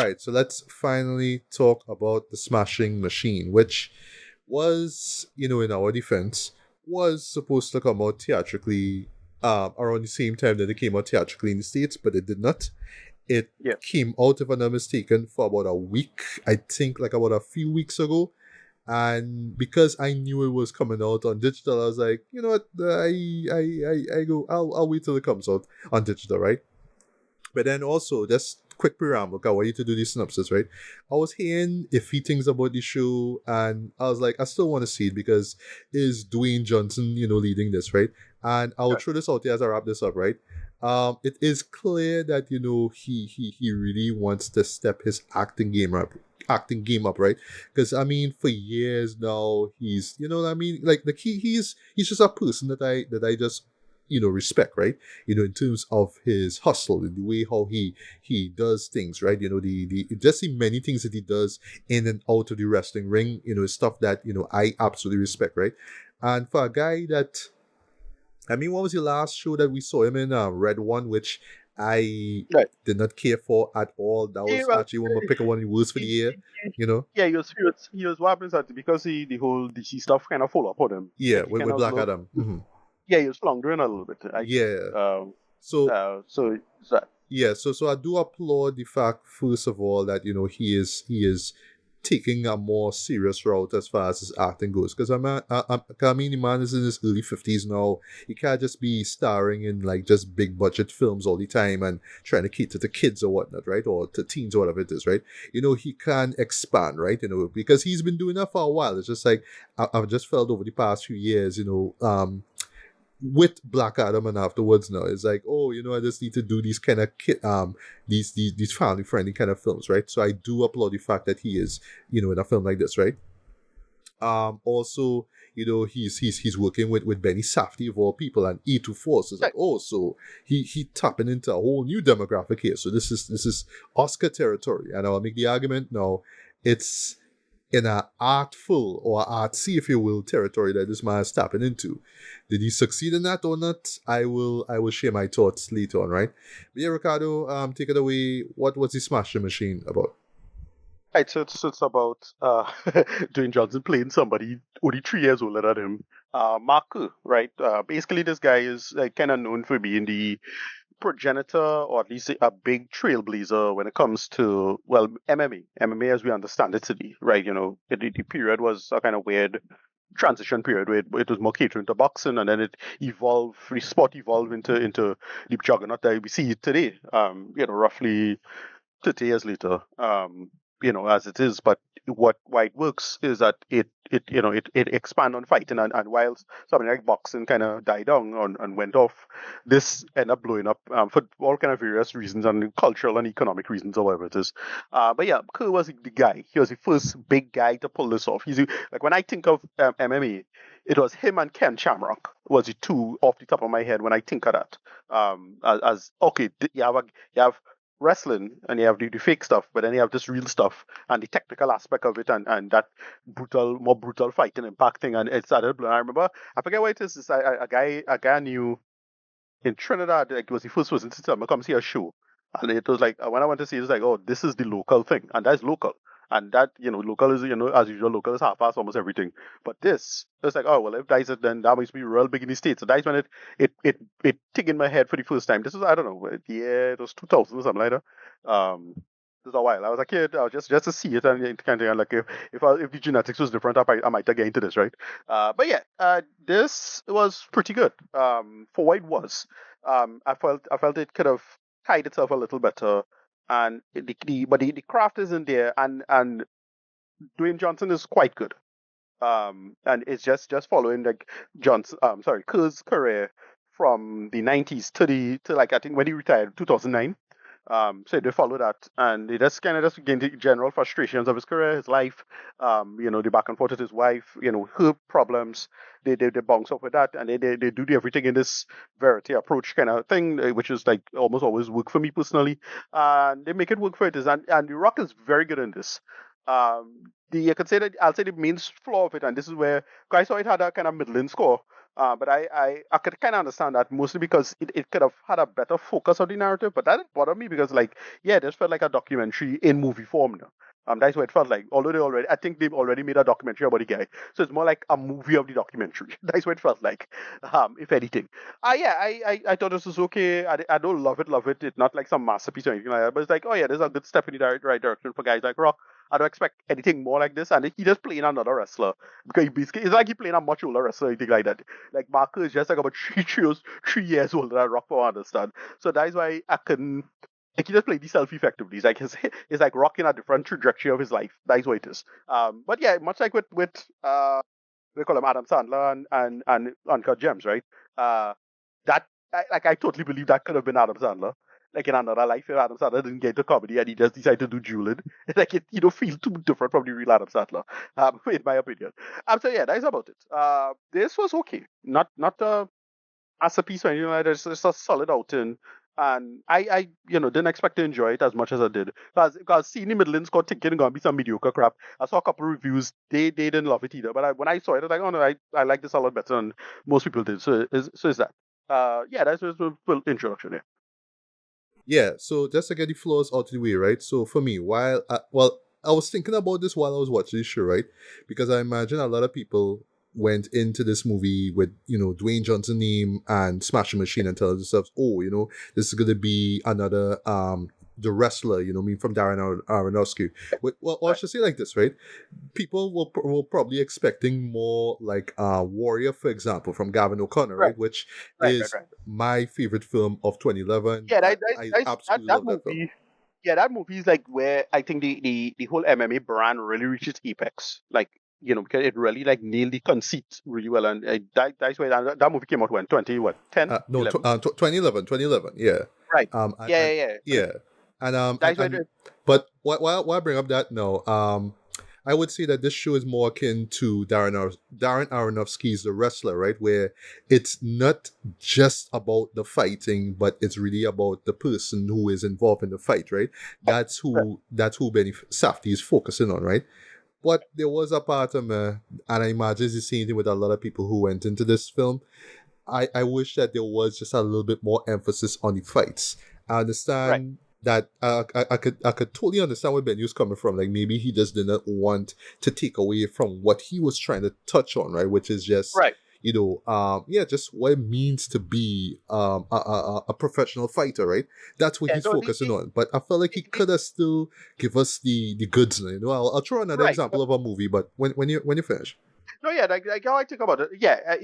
right, so let's finally talk about the Smashing Machine, which was, in our defense, was supposed to come out theatrically around the same time that it came out theatrically in the States, but it did not. It Yeah. came out, if I'm not mistaken, for about a week, I think like about a few weeks ago. And because I knew it was coming out on digital, I was like, you know what, I'll wait till it comes out on digital, right? But then also, just quick preamble, 'cause I want you to do the synopsis, right? I was hearing iffy things about the show, and I was like, I still want to see it because is Dwayne Johnson, leading this, right? And I'll Okay. throw this out there as I wrap this up, right? It is clear that he really wants to step his acting game up, right? Because I mean, for years now, he's what I mean, like he's just a person that I just respect, right? In terms of his hustle, in the way how he does things, right? The just the many things that he does in and out of the wrestling ring, is stuff that I absolutely respect, right? And for a guy that, I mean, what was the last show that we saw him in? Red One, which I Right. did not care for at all. That Yeah, was well, actually one of my pick of one of the worst for the he, year. You know, yeah, he was what happens that because the whole DC stuff kind of follow up on him. yeah, Like he kind with of Black look, Adam. yeah, he was floundering a little bit. Yeah. So So yeah, so I do applaud the fact, first of all, that he is taking a more serious route as far as his acting goes. Because I mean, the man is in his early 50s now. He can't just be starring in like just big budget films all the time and trying to cater to kids or whatnot, right? Or to teens or whatever it is, right? He can expand, right? Because he's been doing that for a while. It's just like I've just felt over the past few years, with Black Adam and afterwards now, it's like, oh, I just need to do these kind of these family friendly kind of films, right? So I do applaud the fact that he is, in a film like this, right? Also, he's working with Benny Safdie of all people and E24. So it's like, right. oh, so he tapping into a whole new demographic here. So this is Oscar territory, and I'll make the argument now. It's in a artful or artsy, if you will, territory that this man is tapping into. Did he succeed in that or not? I will share my thoughts later on, right? But yeah, Ricardo, take it away. What was the Smasher Machine about? Right, so it's about Dwayne Johnson playing somebody only 3 years older than him. Marku, right? Basically, this guy is kind of known for being the progenitor, or at least a big trailblazer when it comes to, well, MMA. MMA as we understand it today, right? The period was a kind of weird transition period where it was more catering to boxing, and then it evolved, the sport evolved into the juggernaut that we see today. Roughly 30 years later, as it is. But why it works is that it expand on fighting, and while something like boxing kind of died down and went off, this ended up blowing up for all kind of various reasons and cultural and economic reasons or whatever it is. But yeah, Kerr was the guy. He was the first big guy to pull this off. Like when I think of MMA, it was him and Ken Shamrock was the two off the top of my head when I think of that. As okay, you have wrestling and you have the fake stuff, but then you have this real stuff and the technical aspect of it, and that more brutal fighting impacting, and it started blowing. I remember, I forget what it is. It's a guy I knew in Trinidad, like, was the first person to tell me come see a show, and it was like when I went to see it, was like, oh, this is the local thing, and that's local. And that, local is, as usual, local is half-assed almost everything. But this, it's like, oh, well, if that's it, then that must be real big in the States. So that's when it ticked in my head for the first time. This was, I don't know, yeah, it was 2000 or something like that. It was a while. I was a kid, I was just to see it, and kind of like, if the genetics was different, I might get into this, right? But yeah, this was pretty good. For what it was, I felt it could have tied itself a little better, and the craft isn't there, and Dwayne Johnson is quite good. And it's just following like Kerr's career from the 90s to like, I think when he retired 2009. So they follow that, and they just kind of just gain the general frustrations of his career, his life, the back and forth with his wife, her problems. They bounce off with that, and they do the everything in this verity approach kind of thing, which is like almost always work for me personally. And they make it work for it is, and The Rock is very good in this. The I could say that I'll say the main flaw of it, and this is where, 'cause I saw it had a kind of middling score. But I could kind of understand that mostly because it could have had a better focus on the narrative. But that didn't bother me because, like, yeah, this felt like a documentary in movie form now. That's what it felt like. Although I think they've already made a documentary about the guy, so it's more like a movie of the documentary. That's what it felt like, if anything. Yeah, I thought this was okay. I don't love it. It's not like some masterpiece or anything like that. But it's like, oh yeah, there's a good step in the right direction for guys like Rock. I don't expect anything more like this. And he just playing another wrestler because he basically it's like he playing a much older wrestler, or anything like that. Like Marco is just like about 3 years older than Rock, for I understand. So that's why I couldn't. Like he just played himself effectively. It's like it's like rocking a different trajectory of his life. That's what it is. But yeah, much like with they call him Adam Sandler and Uncut Gems, right? Uh, that I totally believe that could have been Adam Sandler. Like in another life, if Adam Sandler didn't get into comedy and he just decided to do Julian, like it, you don't feel too different from the real Adam Sandler, in my opinion. So yeah, that's about it. This was okay, not a masterpiece or anything like that. It's just a solid outing. And I didn't expect to enjoy it as much as I did. Because seeing the Midlands score thinking gonna be some mediocre crap. I saw a couple of reviews, they didn't love it either. But when I saw it, I was like, oh no, I like this a lot better than most people did. So is that. Yeah, that's just a full introduction here. Yeah, so just to get the flaws out of the way, right? So for me, I was thinking about this while I was watching this show, right? Because I imagine a lot of people went into this movie with, Dwayne Johnson name and Smashing Machine and telling themselves, oh, this is gonna be another the wrestler, me from Darren Aronofsky. Well, or I Right, should say like this, right? People were probably expecting more like Warrior, for example, from Gavin O'Connor, right, right? Which right. is my favorite film of 2011. Yeah, I that absolutely love that film. movie. Yeah, that movie is like where I think the whole MMA brand really reaches apex. Like, because it really like nailed the conceit really well. And that's why that movie came out when 20 what 10 No, 11. 2011, yeah. Right. And Yeah. So yeah, that's why and but why I bring up that no, I would say that this show is more akin to Darren Aronofsky's The Wrestler, right? Where it's not just about the fighting, but it's really about the person who is involved in the fight, right? That's who Benny Safdie is focusing on, right? But there was a part of me, and I imagine it's the same thing with a lot of people who went into this film. I wish that there was just a little bit more emphasis on the fights. I right. understand that I could totally understand where Ben was coming from. Like maybe he just didn't want to take away from what he was trying to touch on, right? Which is just Right. just what it means to be a professional fighter, right? That's what Yeah. he's No. focusing on. But I felt like he could have still give us the goods. I'll throw another Right. example of a movie, but when you finish. No, yeah, like how I think about it, yeah,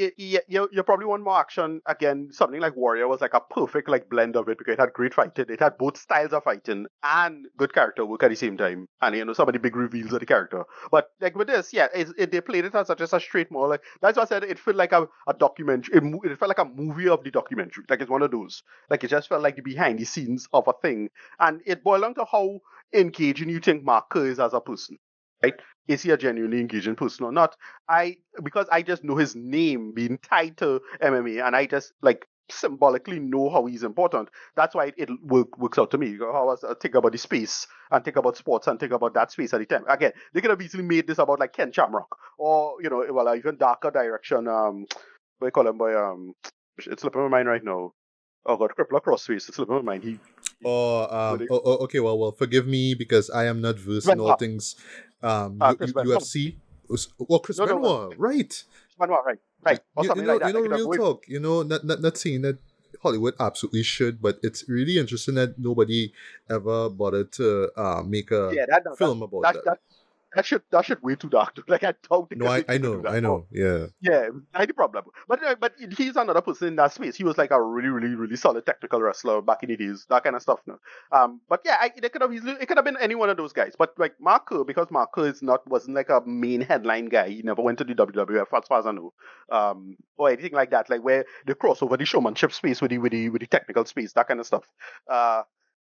you probably want more action again. Something like Warrior was like a perfect like blend of it because it had great fighting, it had both styles of fighting and good character work at the same time, and some of the big reveals of the character. But like with this, yeah, they played it as just a straight more like that's why I said it felt like a documentary. It felt like a movie of the documentary. Like it's one of those. Like it just felt like the behind the scenes of a thing, and it boiled down to how engaging you think Mark Kerr is as a person. Right? Is he a genuinely engaging person or not? Because I just know his name being tied to MMA, and I just like symbolically know how he's important. That's why works out to me. How I was think about the space and think about sports and think about that space at the time. Again, they could have easily made this about like Ken Shamrock or well, even darker direction. What do you call him? By it's slipping my mind right now. Oh God, Crippler Crossface. It's slipping my mind. Okay. Well, forgive me because I am not versed in all Benoit. things, Chris Benoit. UFC. Well, Chris No. Benoit, right? Chris Benoit, right, or something like that. Like, Real going talk. Not saying that Hollywood absolutely should, but it's really interesting that nobody ever bothered to make a Yeah, that no, film about that that. that that should way too dark. Like I don't think No, I, I they could do know, that. I Oh, know, yeah. yeah, that's the problem. But he's another person in that space. He was like a really really really solid technical wrestler back in the days, that kind of stuff. No, but yeah, it could have been any one of those guys. But like Marco, because Marco wasn't like a main headline guy. He never went to the WWF as far as I know, or anything like that. Like where they cross over the showmanship space with the technical space, that kind of stuff. Uh,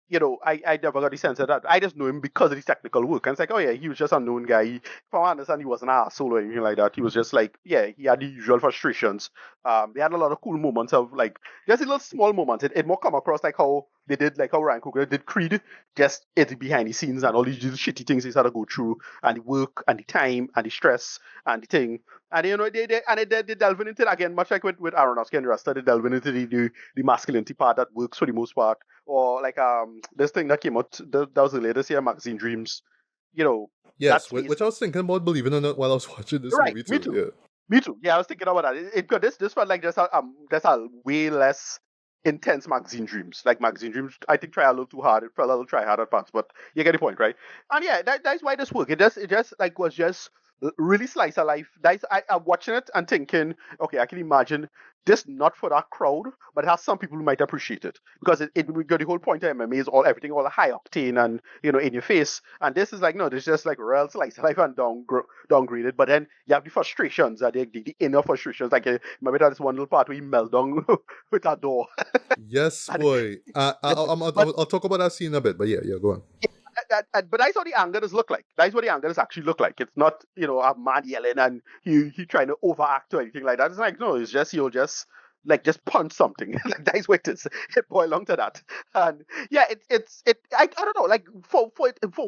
I never got the sense of that. I just know him because of his technical work. And it's like, oh yeah, he was just a known guy. From what I understand, he wasn't an asshole or anything like that. He was just like, yeah, he had the usual frustrations. They had a lot of cool moments of like, just little small moments. It more come across like how they did like how Ryan Coogler did Creed, just it behind the scenes and all these shitty things he's had to go through, and the work and the time and the stress and the thing. And they delving into it again, much like with Aronofsky and Rasta, they delving into the masculinity part that works for the most part. Or like this thing that came out that was the latest year, Magazine Dreams. You know, Yes, that's which I was thinking about, believe it or not, while I was watching this right. movie Me too. too. Yeah. Me too. Yeah, I was thinking about that. This felt like just a way less intense Magazine Dreams. Like Magazine Dreams, I think try a little too hard. It felt a little try hard at parts, but you get the point, right? And yeah, that's why this worked. It just like was just really slice of life. I'm watching it and thinking, okay, I can imagine this not for that crowd, but it has some people who might appreciate it because we got the whole point of MMA is everything all high octane and in your face, and this is like no, this is just like real slice of life and downgraded. But then you have the frustrations, the inner frustrations. Like remember that this one little part where he melt down with that door. Yes, And, boy. but I'll talk about that scene a bit, but yeah, go on. but that's what the anger does look like. That's what the anger does actually look like. It's not, a man yelling and he trying to overact or anything like that. It's like, no, it's just, he'll just punch something. Like that's what it is. It boils along to that. And yeah, I don't know, like for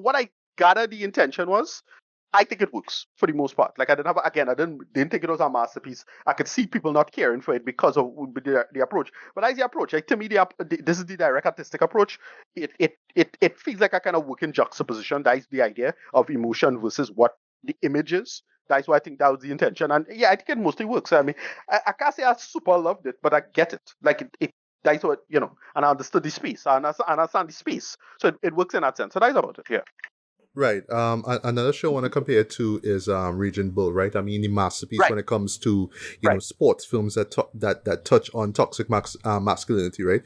what I gather the intention was, I think it works for the most part. Like I didn't think it was a masterpiece. I could see people not caring for it because of the approach. But as the approach, like to me, this is the direct artistic approach. It feels like a kind of working juxtaposition. That is the idea of emotion versus what the image is. That's why I think that was the intention. And yeah, I think it mostly works. I mean, I can't say I super loved it, but I get it. Like it that's what and I understood the space. I understand the space. So it works in that sense. So that's about it. Yeah. Right. Another show I want to compare it to is Region Bull. Right. I mean, the masterpiece Right. when it comes to Right. sports films that touch on toxic masculinity. Right.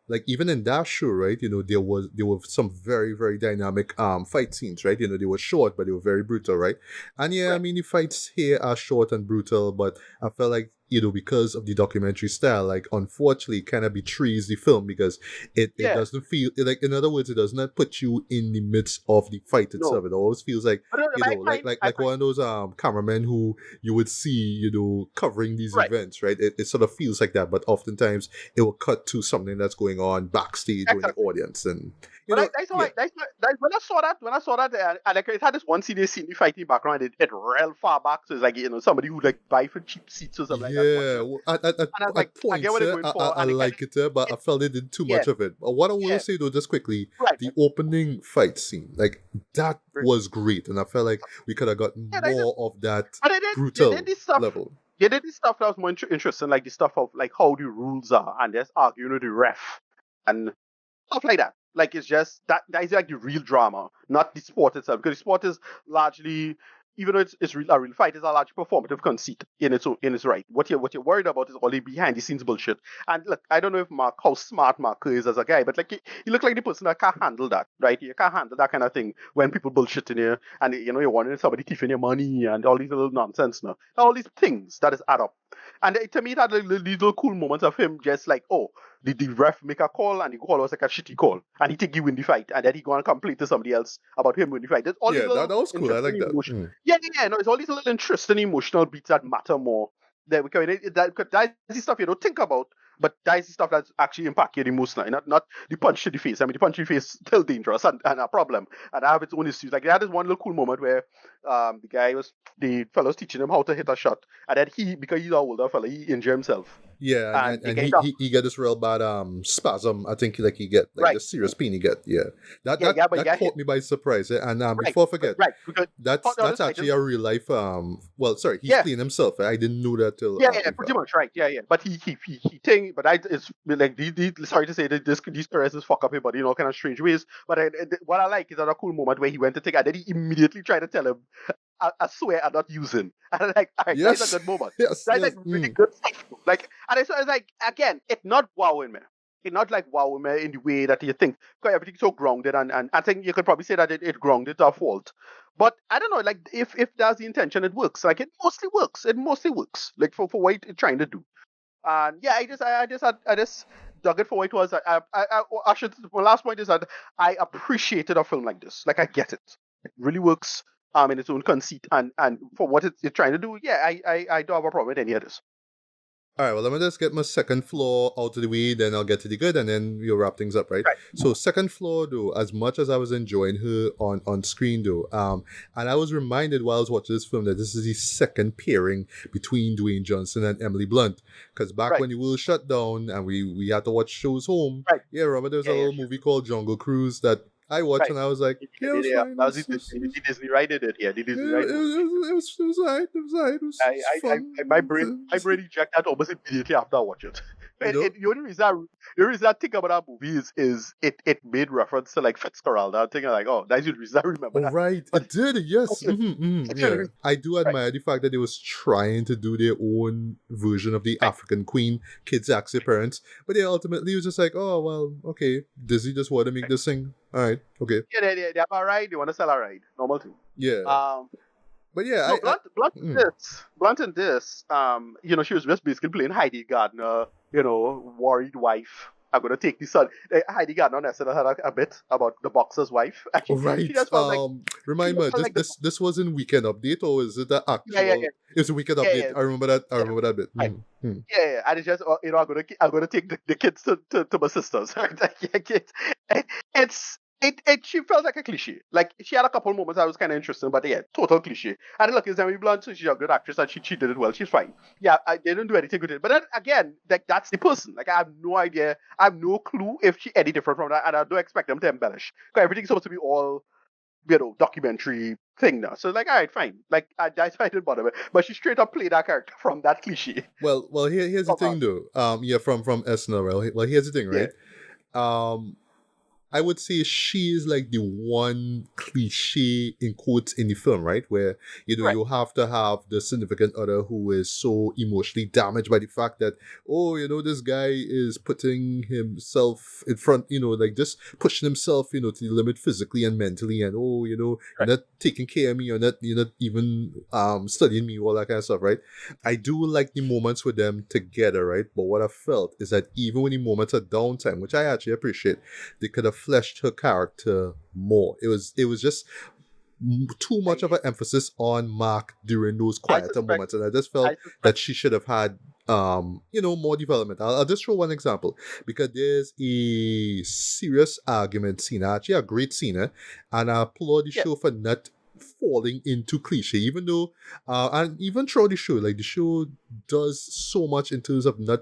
Like even in that show, right? There were some very very dynamic fight scenes. Right. They were short, but they were very brutal. Right. And yeah, I Right. mean the fights here are short and brutal, but I felt like because of the documentary style, like unfortunately, kind of betrays the film because it Yeah. doesn't feel like, in other words, it does not put you in the midst of the fight itself. No. It always feels like But I find I like find one of those cameramen who you would see covering these right. events, right? It sort of feels like that, but oftentimes it will cut to something that's going on backstage or in the Exactly. audience, and But that's how yeah. when I saw that, and like it had this one scene they see me fighting background, it real far back, so it's like somebody who like buy for cheap seats or something like that watching Yeah, it, well, and I was like, at I get points, what they're going for, I and like it, but I felt it did too yeah, much of it. But what I will yeah, say though, just quickly, right, the opening fight scene, like that right. was great, and I felt like we could have gotten Yeah, more of that but they did brutal this stuff. level. They did this stuff that was more interesting, like the stuff of like how the rules are, and just arguing with the ref and stuff like that. Like it's just that is like the real drama, not the sport itself. Because the sport is largely, even though it's a real fight, it's a large performative conceit in its right. What you're worried about is all the behind the scenes bullshit. And look, I don't know if how smart Mark is as a guy, but like he look like the person that can't handle that, right? You can't handle that kind of thing when people bullshit in you, and you're wanting somebody thieving your money and all these little nonsense now, all these things that is add up. And to me, it had these little cool moments of him just like, oh, the ref make a call and the call was like a shitty call and he think he win the fight and then he go and complain to somebody else about him win the fight. There's all these Yeah, little that was cool. I interesting like that. emotion. Yeah, no, it's all these little interesting emotional beats that matter more. That because that's the stuff you don't think about, but that's the stuff that's actually impact you emotionally, not the punch to the face. I mean, the punch to the face is still dangerous and a problem, and I have its own issues. Like they had this one little cool moment where the fellow's teaching him how to hit a shot, and then because he's an older fella, he injured himself, Yeah, and and he got he get this real bad spasm. I think like he get like right. the serious pain he get. Yeah, Yeah, but he that got hit caught me by surprise. And right, before I forget, right. Because the other that's side actually is a real life. Well, sorry, he's yeah, playing himself. I didn't know that till yeah, after the pretty fact. much right. Yeah. But he think, but it's like sorry to say that these caresses fuck up his body in all kind of strange ways. But what I like is that a cool moment where he went to take, and then he immediately tried to tell him, I swear I'm not using. And I'm like, all right, that is a Yes, good moment. yes, That's like yes. really good stuff. Like, and it's like again, it's not wowing me. It's not like wowing me in the way that you think. Because everything's so grounded, and I think you could probably say that it grounded to a fault. But I don't know, like if that's the intention, it works. Like it mostly works. It mostly works. Like for what it's trying to do. And yeah, I just dug it for what it was. I should. My last point is that I appreciated a film like this. Like I get it. It really works. In its own conceit and for what it's trying to do. Yeah, I don't have a problem with any of this. All right, well, let me just get my second floor out of the way, then I'll get to the good, and then we'll wrap things up, right? Right, So, second floor, though, as much as I was enjoying her on screen, though, and I was reminded while I was watching this film that this is the second pairing between Dwayne Johnson and Emily Blunt, because back right, when the world shut down and we had to watch shows home, right. yeah, remember there was Yeah, a yeah, little sure. movie called Jungle Cruise that I watched, Right. and I was like, yeah, it was Yeah, fine, that was it was, the Disney Ride did it. Yeah, the it, Disney Ride movie. it was alright, it was My fun. brain eject that almost immediately after I watch it. You know. The only reason the reason I think about that movie is it made reference to like Fitzgerald. I'm thinking like, oh, that's the reason I remember Oh that. right, But it did. Yes, that's the only yeah. reason. I do Right, admire the fact that they was trying to do their own version of the right. African Queen. Kids ask their parents, but they ultimately was just like, oh well, okay. Disney just want to make Right. this thing. All right, okay, Yeah, they have a ride. They want to sell a ride. Normal thing. yeah. Um, But yeah, no, mm. Blunt in this. She was just basically playing Heidi Gardner. Worried wife. I'm gonna take the son. Heidi Gardner on SNL had a bit about the boxer's wife. And All she right. just felt like she Remind just me, felt like the this was in Weekend Update or is it the yeah yeah yeah actual? It was a Weekend yeah Update. yeah I remember that. I yeah remember that bit. right. Yeah, and it's just I'm gonna take the kids to my sisters. Right? Like, she felt like a cliche. Like she had a couple moments that was kind of interesting, but yeah, total cliche. And look, it's Emily Blunt, so she's a good actress and she did it well. She's fine. Yeah, they didn't do anything with it. But then again, like that's the person. Like I have no idea, I have no clue if she any different from that, and I don't expect them to embellish because everything's supposed to be all documentary thing now. So like, all right, fine. Like I didn't bother with, but she straight up played that character from that cliche. Well, here's the Come on. thing though. Yeah, from SNL. Well, here's the thing, Yeah. right? Um, I would say she is like the one cliche in quotes in the film, right? Where Right. you have to have the significant other who is so emotionally damaged by the fact that this guy is putting himself in front, like just pushing himself, to the limit physically and mentally, and you're Right. not taking care of me, you're not even studying me, all that kind of stuff, right? I do like the moments with them together, right? But what I felt is that even when the moments of downtime, which I actually appreciate, they could have fleshed her character more. It was just too much of I an emphasis on Mark during those I quieter suspect moments, and I just I felt suspect that she should have had more development. I'll just throw one example because there's a serious argument scene, actually a great scene, and I applaud the yeah. show for not falling into cliche, even though and even throughout the show, like the show does so much in terms of not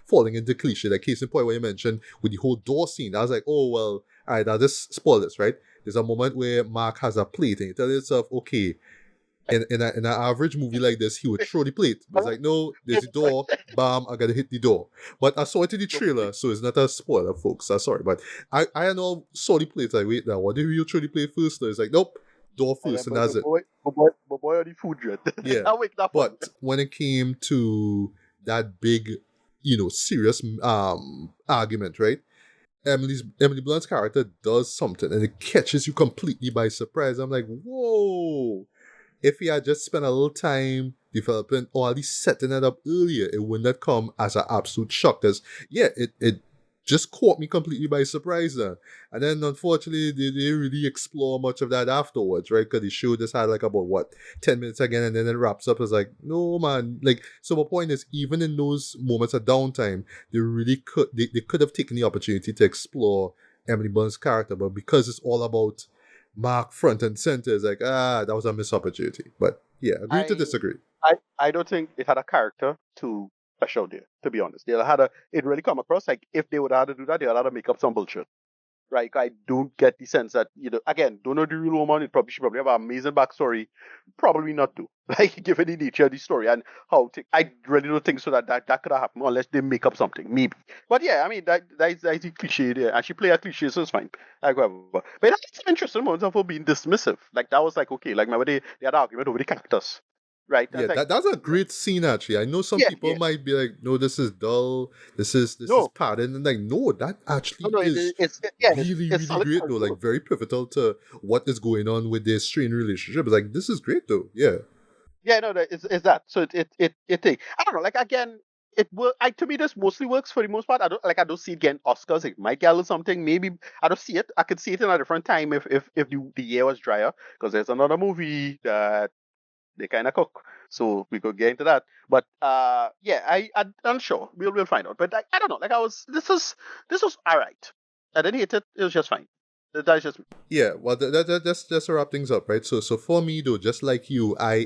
falling into cliche. Like case in point, where you mentioned with the whole door scene, I was like, oh well, all right, I'll just spoil this, right? There's a moment where Mark has a plate and you tell yourself, okay, in an average movie like this, he would throw the plate. But it's like, no, there's the door, bam, I gotta hit the door. But I saw it in the trailer, so it's not a spoiler, folks. I'm sorry. But I know saw the plate, like, wait now, what do you throw the plate first? No, it's like, nope, door first, and But that's it. my boy on the food dread. Yeah. I wake that fun. But when it came to that big, serious argument, right? Emily Blunt's character does something and it catches you completely by surprise. I'm like, whoa. If he had just spent a little time developing or at least setting it up earlier, it would not come as an absolute shock. Because yeah, it just caught me completely by surprise then. And then unfortunately they didn't really explore much of that afterwards, right? Because the show just had like about 10 minutes again and then it wraps up. It's like, no man. Like, so my point is, even in those moments of downtime, they could have taken the opportunity to explore Emily Blunt's character, but because it's all about Mark front and center, it's like, that was a missed opportunity. But yeah, agree to I disagree. I don't think it had a character to flesh out there. To be honest, they had a. It really come across like if they would have had to do that, they would have had to make up some bullshit. Right? I don't get the sense that again, don't know the real woman. It probably should probably have an amazing backstory. Probably not to like given the nature of the story and how. I really don't think so that could have happened unless they make up something. Maybe, but yeah, I mean that's a cliche there, and she play a cliche, so it's fine. Like whatever. But that's some interesting moments of her being dismissive. Like that was like okay. Like remember they had an argument over the cactus, right? Yeah, That's like that's a great scene actually. I know some yeah, people yeah. might be like, no, this is dull, this is No, padding, and like, no, that no, actually no. is Yeah, really, it's really solid great though. character. Like very pivotal to what is going on with their strained relationship. It's like this is great though. Yeah. Yeah, no, it's that. So it take. I don't know. Like again, it work. To me, this mostly works for the most part. I don't see it getting Oscars. It might get or something. Maybe I don't see it. I could see it in a different time if the year was drier. Because there's another movie that they kind of cook. So we could get into that. But yeah, I'm sure we'll find out. But I don't know. Like this was all right. I didn't hate it. It was just fine. That's just me. Yeah, well, that's to wrap things up, right? So for me, though, just like you, I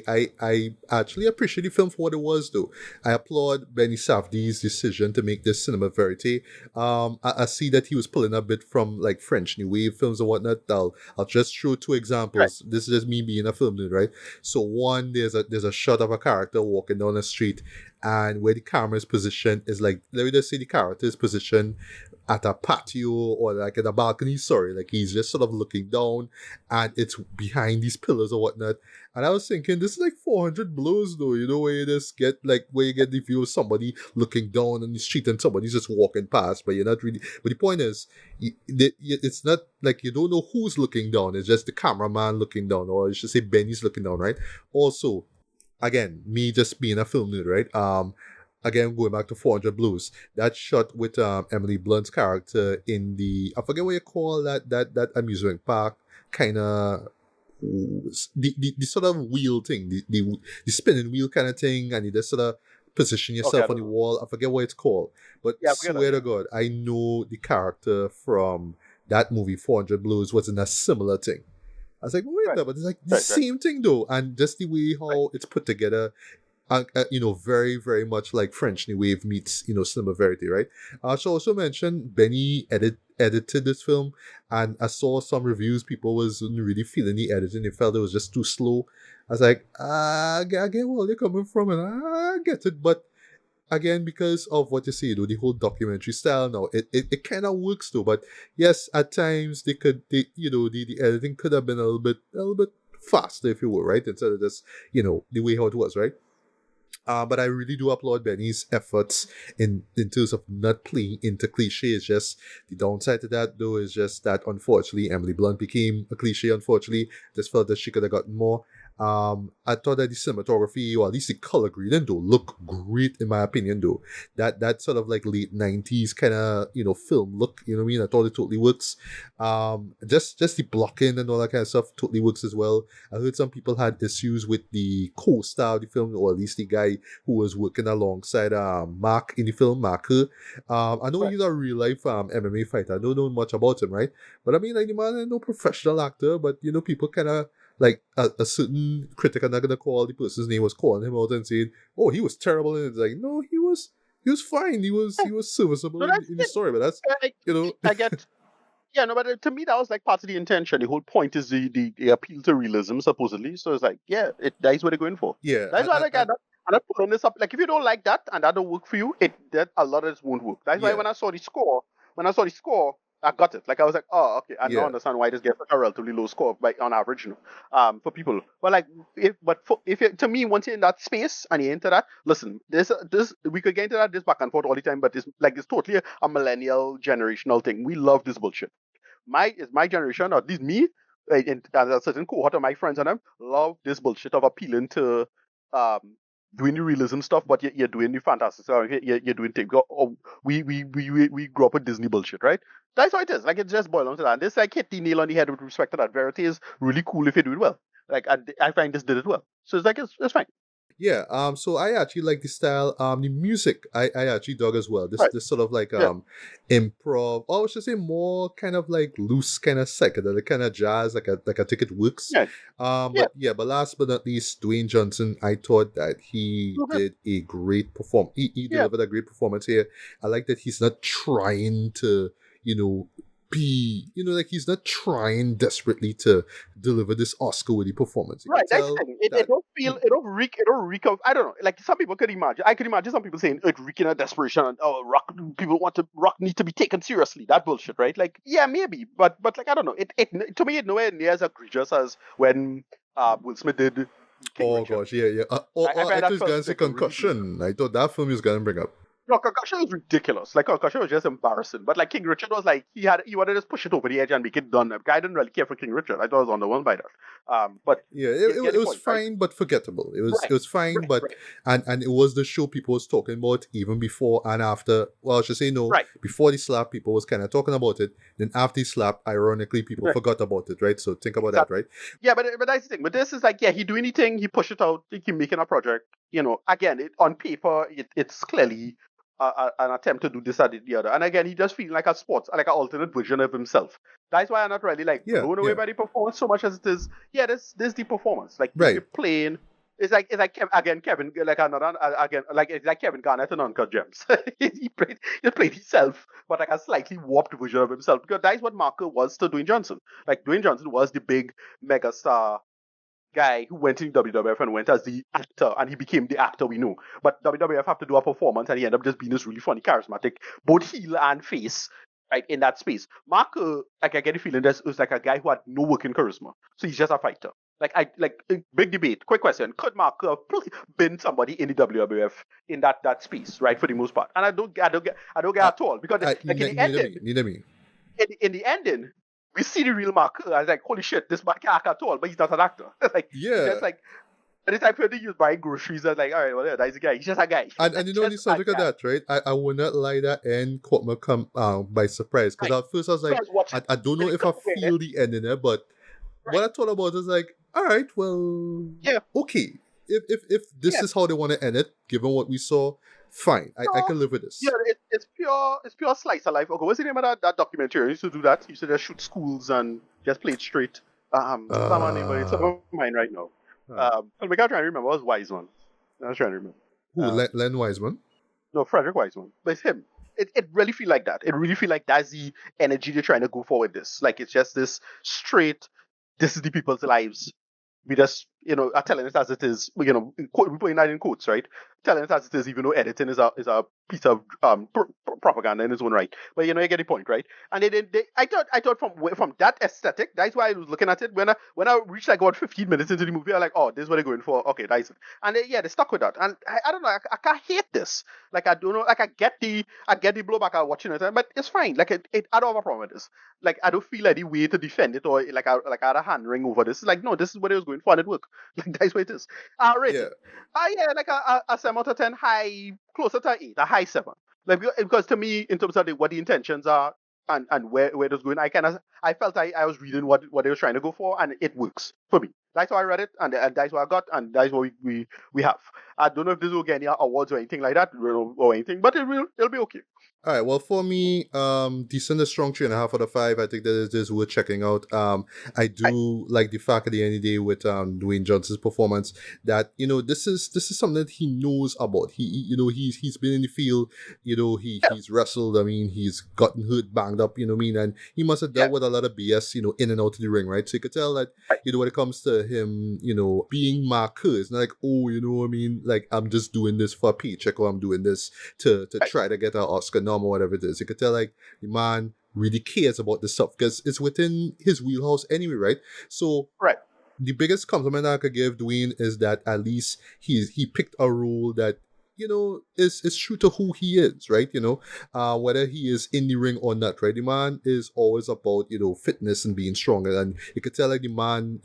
actually appreciate the film for what it was, though. I applaud Benny Safdie's decision to make this cinema verite. I see that he was pulling a bit from like French New Wave films and whatnot. I'll just show two Right. examples. This is just me being a film nerd, right? So one, there's a shot of a character walking down the street, and where the camera's position is like, let me just say the character is positioned at a patio or like at a balcony, sorry, like he's just sort of looking down and it's behind these pillars or whatnot. And I was thinking, this is like 400 blows though, where you just get like, where you get the view of somebody looking down on the street and somebody's just walking past, but you're not really, but the point is, it's not like you don't know who's looking down, it's just the cameraman looking down, or I should say Benny's looking down, right? Also, again, me just being a film nerd, right? Again, going back to 400 Blues, that shot with Emily Blunt's character in the, I forget what you call that amusement park, kind of the sort of wheel thing, the spinning wheel kind of thing, and you just sort of position Okay, I yourself on don't the know. wall. I forget what it's called, but Yeah, I forget that. swear Yeah. to God, I know the character from that movie 400 Blues was in a similar thing. I was like, wait, Right. but it's like the Right. Right. same thing though, and just the way Right. how it's put together, very, very much like French New Wave meets, cinema verity, right? I should also mention Benny edited this film, and I saw some reviews. People wasn't really feeling the editing; they felt it was just too slow. I was like, I get where they're coming from, and I get it, but again, because of what you say, though, the whole documentary style now, it kind of works though. But yes, at times the editing could have been a little bit faster, if you will, right? Instead of just, the way how it was, right? But I really do applaud Benny's efforts in terms of not playing into cliches. Just the downside to that, though, is just that unfortunately Emily Blunt became a cliche. Unfortunately, just felt that she could have gotten more. I thought that the cinematography, or at least the color grading, though, look great in my opinion. Though that sort of like late 90s kind of film look, you know what I mean? I thought it totally works. Just the blocking and all that kind of stuff totally works as well. I heard some people had issues with the co-star of the film, or at least the guy who was working alongside Mark in the film, Mark. I know Right. he's a real life MMA fighter. I don't know much about him, right? But I mean, like the man is no professional actor, but people kind of like a certain critic, I'm not gonna call the person's name, was calling him out and saying, "Oh, he was terrible," and it's like, no, he was fine. He was serviceable No, in the it. story, but that's I, you know I get. Yeah, no, but to me that was like part of the intention. The whole point is the appeal to realism, supposedly. So it's like, yeah, that's what they're going for. yeah, That's why like I'm not putting this up. Like if you don't like that and that don't work for you, that a lot of this won't work. That's why yeah, when I saw the score, I got it. Like I was like, oh, okay, I now yeah. understand why this gets like a relatively low score by on average, for people. But like, to me, once you're in that space and you're into that, listen, this we could get into that this back and forth all the time, but it's totally a millennial generational thing. We love this bullshit. My generation, or at least me, and a certain cohort of my friends and them, love this bullshit of appealing to um doing the realism stuff, but you're doing the fantastic stuff. You're doing things. Oh, we grew up with Disney bullshit, right? That's how it is. Like it just boils down to that. And this like hit the nail on the head with respect to that. Verity is really cool if you do it well. Like I find this did it well. So it's like it's fine. Yeah, so I actually like the style. The music I actually dug as well. This Right. this sort of like Yeah. improv, or I should say more kind of like loose kind of psychedelic kind of jazz, like I think it works. Yeah. Yeah. But last but not least, Dwayne Johnson, I thought that he Okay. did a great perform. He Yeah. delivered a great performance here. I like that he's not trying to, you know, like he's not trying desperately to deliver this Oscar-worthy performance. You Right, could that's the tell thing. It that. don't feel, it don't reek of, I don't know. Like some people could imagine, I could imagine some people saying it reeking of desperation and oh, rock need to be taken seriously. That bullshit, right? Like, yeah, maybe, but like I don't know. It to me, it nowhere near as egregious as when Will Smith did King Oh Richard. gosh, yeah, yeah. I I find thought that he was felt gonna say like really egregious. concussion. I thought that film he was gonna bring up. No, Concussion was ridiculous. Like Concussion was just embarrassing. But like King Richard was like he wanted to just push it over the edge and make it done. I didn't really care for King Richard. I thought I was underwhelmed by that. But Yeah, you get it the was point, right? fine but forgettable. It Right, was fine, right, but right, and it was the show people was talking about even before and after. Well, I should say no. right, Before the slap, people was kind of talking about it. Then after the slap, ironically, people right. forgot about it. Right. So think about that. Exactly. Right. Yeah, but that's the thing. But this is like, yeah, he do anything, he push it out, he keep making a project. Again, on paper, it's clearly an attempt to do this and the other. And again, he just feeling like a sports, like an alternate version of himself. That's why I'm not really like Yeah. blown away Yeah. by the performance so much as it is. Yeah, this the performance. Like Right. you're playing. It's like again Kevin like another again like it's like Kevin Garnett and Uncut Gems. he played himself, but like a slightly warped version of himself. Because that's what Marker was to Dwayne Johnson. Like Dwayne Johnson was the big megastar guy who went in WWF and went as the actor, and he became the actor we know. But WWF have to do a performance, and he ended up just being this really funny, charismatic, both heel and face, right, in that space. Mark, like I get the feeling this was like a guy who had no working charisma, so he's just a fighter. Big debate. Quick question: could Mark have been somebody in the WWF in that space, right, for the most part? And I don't get Uh, at all because like in the neither ending, me. Neither me. in the ending, we see the real Mark. I was like, holy shit, this man can't act at all, but he's not an actor. Like he's Yeah. just like at the time when he was buying groceries, I was like, all right, well, yeah, that's a guy. He's just a guy. And you know, on the Just a subject of guy. that, right? I will not lie, that end caught me come by surprise. Because Right. at first I was So I like, was watching. I don't know And he if I couldn't win it. feel the ending there, but Right. what I thought about is like, all right, well, Yeah. okay. If this Yeah. is how they want to end it, given what we saw, fine. I No. can live with Yeah, this. it's pure slice of life. Okay, what's the name of that documentary? I used to do that. He used to just shoot schools and just play it straight. What's that man name? But it's Uh, on my mind right now. uh I can't try to remember. It was Wiseman. I was trying to remember. who? Len Wiseman? No, Frederick Wiseman. But it's him. It really feel like that. It really feel like that's the energy they're trying to go for with this. Like it's just this straight, this is the people's lives. We just, are telling it as it is. We're putting that in quotes, right? Telling it as it is, even though editing is a piece of propaganda in its own right. But you get the point, right? And I thought from that aesthetic, that's why I was looking at it. When I reached like about 15 minutes into the movie, I'm like, oh, this is what they're going for. Okay, that's it. And they stuck with that. And I don't know, I can't hate this. Like I don't know, like I get the blowback out watching it, but it's fine. Like I don't have a problem with this. Like I don't feel any way to defend it or like I had a hand ring over this. It's like no, this is what it was going for and it worked. Like that's what it is. Yeah. Rated. Yeah, like a 7 out of 10, high, closer to 8, a high 7. Like because to me, in terms of what the intentions are and where it was going, I felt I was reading what they were trying to go for, and it works for me. That's how I read it, and that's what I got, and that's what we have. I don't know if this will get any awards or anything like that, or anything, but it'll be okay. All right. Well, for me, decent to strong 3.5 out of 5. I think that is worth checking out. I Right. do like the fact at the end of the day with Dwayne Johnson's performance that this is something that he knows about. He's been in the field. Yeah, He's wrestled. I mean, he's gotten hurt, banged up. You know what I mean? And he must have yeah, dealt with a lot of BS. In and out of the ring, right? So you could tell that right, when it comes to him, being Marcus, it's not like, oh, you know what I mean? Like I'm just doing this for a paycheck, or I'm doing this to right, try to get an Oscar nom or whatever it is. You could tell like the man really cares about this stuff because it's within his wheelhouse anyway, right? So right. the biggest compliment I could give Dwayne is that at least he picked a role that is true to who he is, right? Whether he is in the ring or not, right? The man is always about fitness and being stronger, and you could tell like the man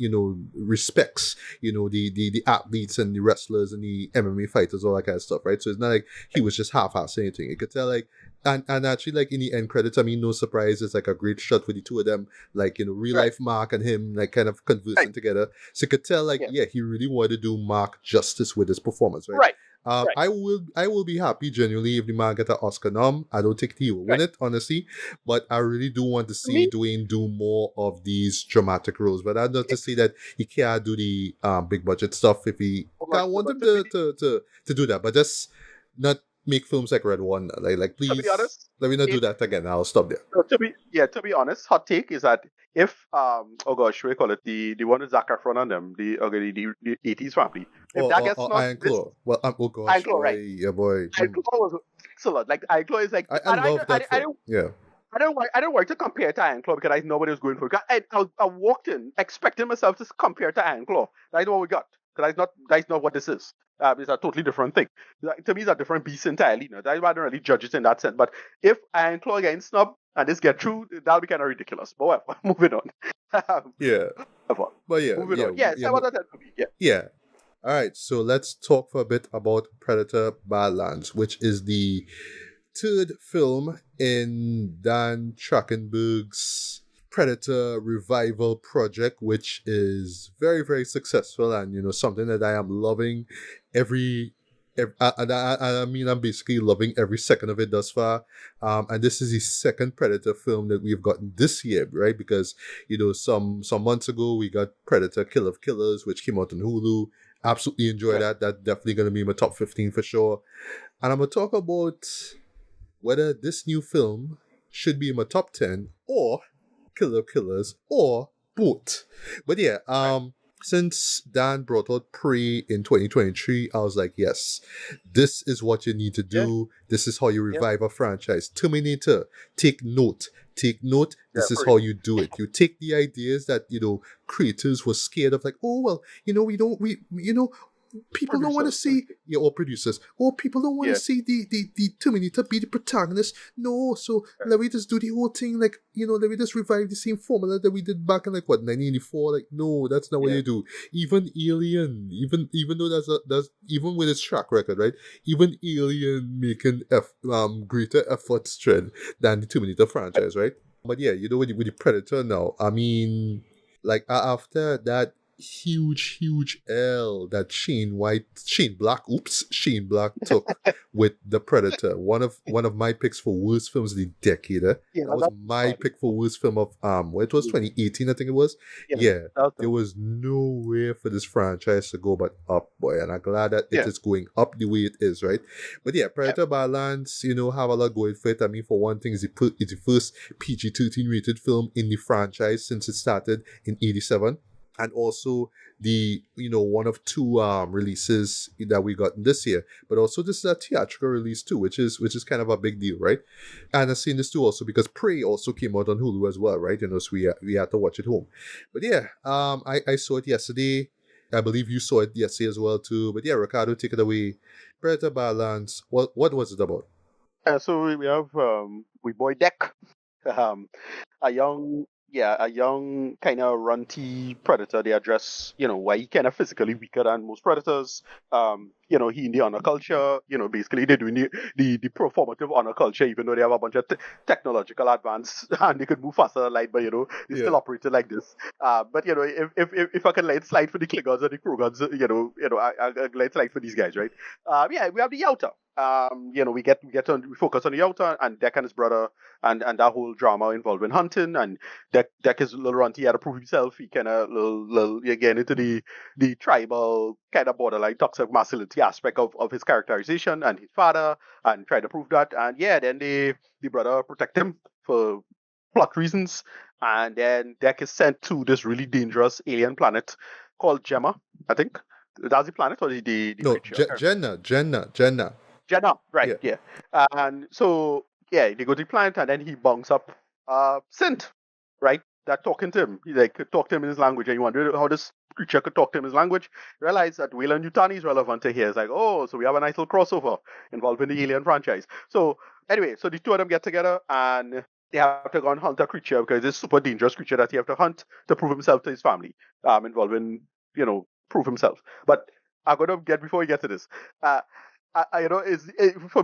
respects the athletes and the wrestlers and the MMA fighters, all that kind of stuff, right? So it's not like he was just half-assing anything. You could tell like. And actually, like in the end credits, I mean, no surprise, it's like a great shot with the two of them, like real Right, life Mark and him, like kind of conversing right, together. So you could tell, like, yeah, yeah, he really wanted to do Mark justice with his performance, right? right, right, I will be happy genuinely if the man get an Oscar nom. I don't think he will win right. it, honestly, but I really do want to see Me, Dwayne do more of these dramatic roles. But that's not to say that he can't do the big budget stuff if he. I want him to be to do that, but just not make films like Red One. Like to be please honest, let me not do if that again. I'll stop there. to be honest, hot take is that if oh gosh, what do you call it, the one with Zac Efron on them, the 80s family, if that gets Or not Iron this Claw. Well, oh Iron gosh, Claw, boy, right? yeah, boy. Iron Claw was excellent. Like Iron Claw is like, I and love that I film. don't Yeah. I don't want to compare to Iron Claw because I know what I was going for. I walked in expecting myself to compare to Iron Claw. That's what we got. because that's not what this is. It's a totally different thing. To me, it's a different beast entirely. You know, I don't really judge it in that sense. But if Iron Claw getting snubbed and this get through, that'll be kind of ridiculous. But whatever, moving on. Yeah. Whatever. But yeah, Moving on. Yeah, yeah, so what does that movie? Yeah. yeah. All right, so let's talk for a bit about Predator Badlands, which is the third film in Dan Trachtenberg's Predator revival project, which is very, very successful, and something that I am loving I mean, I'm basically loving every second of it thus far. And this is the second Predator film that we've gotten this year, right? Because some months ago we got Predator: Kill of Killers, which came out on Hulu. Absolutely enjoy that. That's definitely going to be in my top 15 for sure. And I'm going to talk about whether this new film should be in my top 10 or Killer of Killers or both. But yeah, since Dan brought out Prey in 2023, I was like, yes, this is what you need to do. Yeah. This is how you revive a franchise. Terminator, take note. Take note, this is how you do it. You take the ideas that, creators were scared of, like, oh, well, people don't want to see, or producers, people don't want to see the Terminator be the protagonist. No, so let me just do the whole thing, like, let me just revive the same formula that we did back in, 1984. Like, no, that's not what you do. Even Alien, even though that's even with its track record, right? Even Alien making greater efforts trend than the Terminator franchise, right? But yeah, with the Predator now, I mean, after that huge L that Shane Black took with the Predator. One of my picks for worst films of the decade. That was my pick for worst film of it was 2018, I think it was. There was nowhere for this franchise to go but up, boy, and I'm glad that it is going up the way it is, right? But yeah, Predator Badlands, have a lot going for it. I mean, for one thing, it's the first PG-13 rated film in the franchise since it started in 87. And also the one of two releases that we got this year, but also this is a theatrical release too, which is kind of a big deal, right? And I've seen this too also because Prey also came out on Hulu as well, right? So we had to watch it home. But yeah, I saw it yesterday. I believe you saw it yesterday as well too. But yeah, Ricardo, take it away. Predator Badlands. What was it about? So we have we boy Deck, a young kind of runty predator. They address, why he kind of physically weaker than most predators. He in the honor culture, basically they're doing the performative honor culture, even though they have a bunch of technological advance and they could move faster than light, but they still operated like this. But if I can let it slide for the Klingons and the Krogans, I let it slide for these guys, right? We have the Yauta. We focus on the Yauta and Deck and his brother and that whole drama involving hunting, and Deck is a little runty. He had to prove himself. He kind of little again into the tribal kind of borderline toxic masculinity aspect of his characterization and his father, and try to prove that. And then the brother protect him for plot reasons, and then Deck is sent to this really dangerous alien planet called Gemma, I think. That's the planet or the no, creature? Jenna. Right, yeah. And so, they go to the planet and then he bunks up Synth, right? That talking to him. He could talk to him in his language, and you wonder how this creature could talk to him in his language. Realize that Wayland Yutani is relevant to here. It's like, oh, so we have a nice little crossover involving the Alien franchise. So anyway, so the two of them get together and they have to go and hunt a creature because it's a super dangerous creature that he have to hunt to prove himself to his family, involving, prove himself. But I'm gonna get before we get to this. For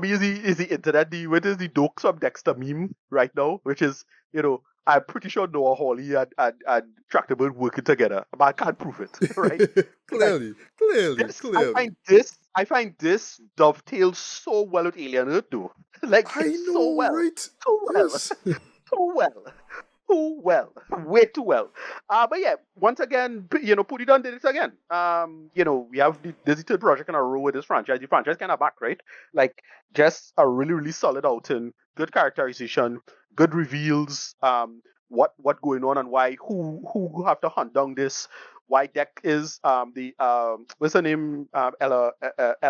me is the internet what is the Dokes from Dexter meme right now, which is I'm pretty sure Noah Hawley and Tractable working together, but I can't prove it, right? clearly. I find this dovetails so well with Alien Earth, though. So well, right? So well, yes. So well. Too well, way too well. But yeah, once again, Pooty done did it again. We have the third project in a row with this franchise. The franchise kind of back, right? Like, just a really, really solid outing, good characterization, good reveals. What going on and why? Who have to hunt down this? Why Deck is what's her name? Elle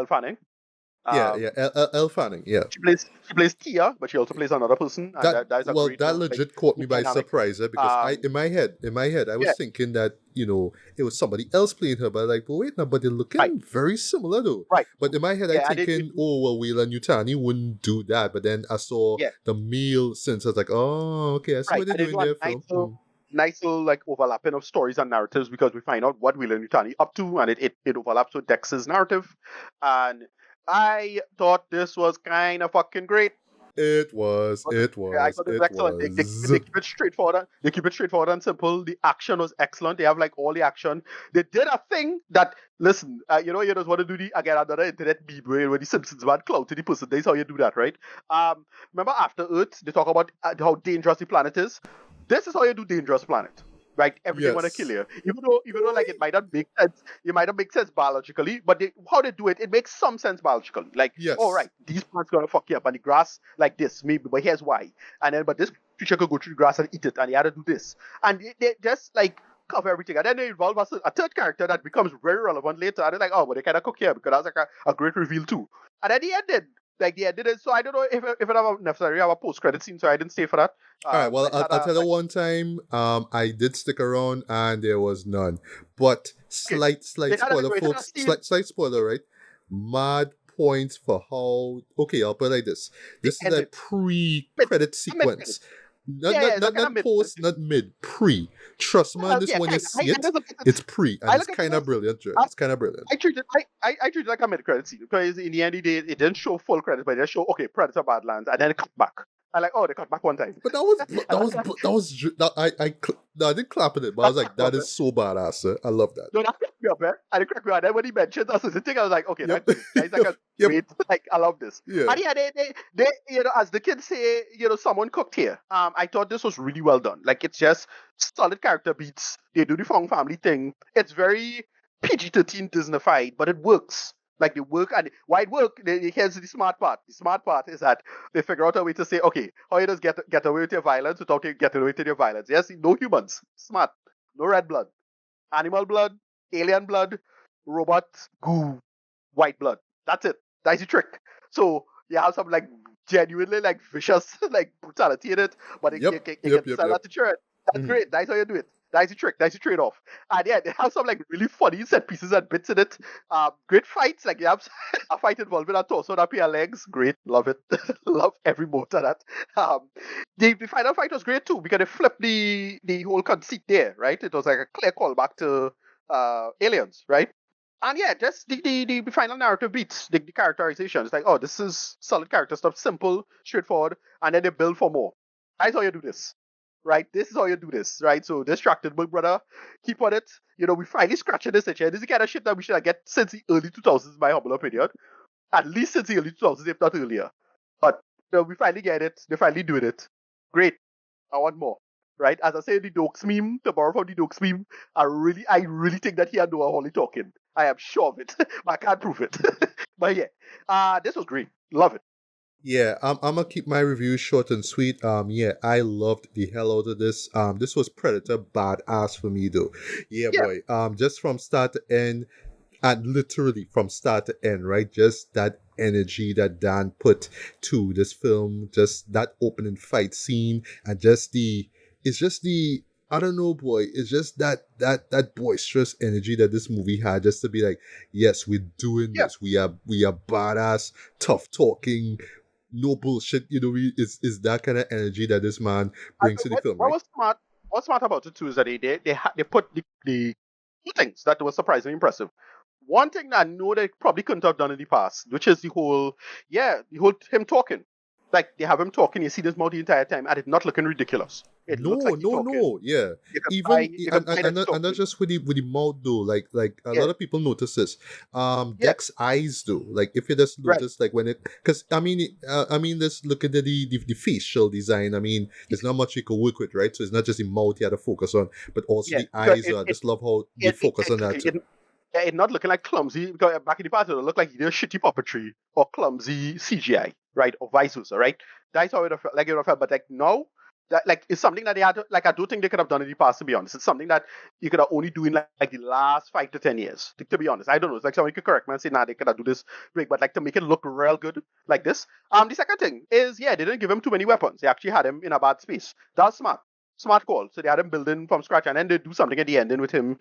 Fanning. Yeah, yeah. Elle Fanning. Yeah. She plays Tia, but she also plays another person, and That that is a well, great that like legit caught me group by dynamic. surprise, because I Um, in my head, I yeah, was thinking that it was somebody else playing her, but like, but wait now, but they're right, looking very similar though. right. But in my head, I Yeah, and it thinking, oh well, Wheeler and Yutani wouldn't do that. But then I saw yeah, the meal since I was like, oh, okay, I see right. what they're And they doing do a there, film. Mm. nice little like overlapping of stories and narratives because we find out what Will and Yutani up to, and it overlaps with Dex's narrative. And I thought this was kind of fucking great. I thought it was It excellent. was. They keep it straightforward. They keep it straightforward and simple. The action was excellent. They have like all the action. They did a thing that listen. You just want to do the again another internet meme where the Simpsons man clout to the person. That's how you do that, right? Remember After Earth? They talk about how dangerous the planet is. This is how you do dangerous planet. Right, everything want to kill Yes. you. Even though like it might not make sense, it might not make sense biologically, but how they do it, it makes some sense biologically. Like, all Yes. right, these plants gonna fuck you up, and the grass like this, maybe, but here's why. And then, but this creature could go through the grass and eat it, and he had to do this, and they just like cover everything, and then they involve us a third character that becomes very relevant later, and they're like, oh, but they kind of cook here because that's like a great reveal too. And then the ended. Like the ended it, so I don't know if it have necessarily have a post credit scene, so I didn't stay for that. All right. But Well, it had I'll a tell you like one time. I did stick around, and there was none. But okay, slight spoiler, it had a folks. scene Slight spoiler, right? Mad points for how. Okay, I'll put it like this. the This is a ended mid, pre-credit mid credit. sequence. Not Yeah, not yeah, it's a not kind of not mid. post, not mid. Pre. Trust me on this Yeah, when you kind of. see it. Just look at it. It's pre, and I it's look at it kind of as brilliant, Jared. I, It's kind of brilliant. I treat it like a mid credit scene because in the end of the day, it didn't show full credit, but it just show okay, Predator Badlands, and then it cut back. I like, oh, they cut back one time. But that was And that was that was that, no, I didn't clap at it, but I that was like, cracked me that up, is so badass, sir. I love that. no, that cracked me up, man. And it cracked me up. And then when he mentioned us as a thing, I was like, okay, Yep. that's good. That's like Yep. a Yep. great, like, I love this. Yeah. And yeah, they, as the kids say, someone cooked here. I thought this was really well done. Like, it's just solid character beats. They do the Fong family thing. It's very PG-13 Disney-fied, but it works. Like, they work, and why it work, here's the smart part. The smart part is that they figure out a way to say, okay, how you just get away with your violence without you getting away with your violence. Yes, no humans. Smart. No red blood. Animal blood, alien blood, robot, goo, white blood. That's it. That's the trick. So you have some like genuinely like vicious like brutality in it, but Yep. it Yep. can Yep. sell Yep. that to children. That's Mhm. great. That's how you do it. That's the trick. That's the trade-off. And yeah, they have some like really funny set pieces and bits in it. Great fights. Like you have a fight involving a torso and a pair of legs. Great. Love it. Love every moment of that. The final fight was great too because they flipped the whole conceit there, right? It was like a clear callback to Aliens, right? And yeah, just the final narrative beats the characterization. It's like, oh, this is solid character stuff, simple, straightforward, and then they build for more. That's how you do this, right? This is how you do this, right? So distracted, big brother, keep on it. We finally scratching this itch. This is the kind of shit that we should have get since the early 2000s, in my humble opinion. At least since the early 2000s, if not earlier. But we finally get it. They finally doing it. Great. I want more. Right? As I say, the Dokes meme, to borrow from the Dokes meme, I really think that he and Noah Hawley talking. I am sure of it. But I can't prove it. But yeah. This was great. Love it. Yeah, I'm gonna keep my review short and sweet. Yeah, I loved the hell out of this. This was Predator badass for me though. Yeah, Yeah. boy. Just from start to end, and literally from start to end, right? Just that energy that Dan put to this film, just that opening fight scene, and it's just the, I don't know, boy. It's just that boisterous energy that this movie had, just to be like, yes, we're doing Yeah. this. We are badass, tough talking, no bullshit. Is that kind of energy that this man And brings to the what, film, what right? was smart what's smart about it too is that they put the two things that was surprisingly impressive. One thing that I know they probably couldn't have done in the past, which is the whole him talking. Like they have him talking, you see this mouth the entire time, and it's not looking ridiculous. It looks No, like he's no, talking. no. Yeah, Buy even you can and, buy and, that and he's not and not talking. just with the mouth though. Like a Yeah, lot of people notice this. yeah, Dex eyes though. Like if you just right. notice, like when it, because let's look at the facial design. I mean, there's not much you can work with, right? So it's not just the mouth you had to focus on, but also Yeah, the because eyes. I just love how they it, it, focus on that too. it not looking like clumsy because back in the past it would look like either shitty puppetry or clumsy CGI, right, or vice versa, right? That's how it felt, like it would have felt. But like now, that like it's something that they had to, like I don't think they could have done in the past, to be honest. It's something that you could have only do in like the last 5 to 10 years. To be honest, I don't know. It's like somebody could correct me and say, nah, they could have do this big, but like to make it look real good like this. The second thing is, yeah, they didn't give him too many weapons. They actually had him in a bad space. That's smart. Smart call. So they had him building from scratch, and then they do something at the ending with him,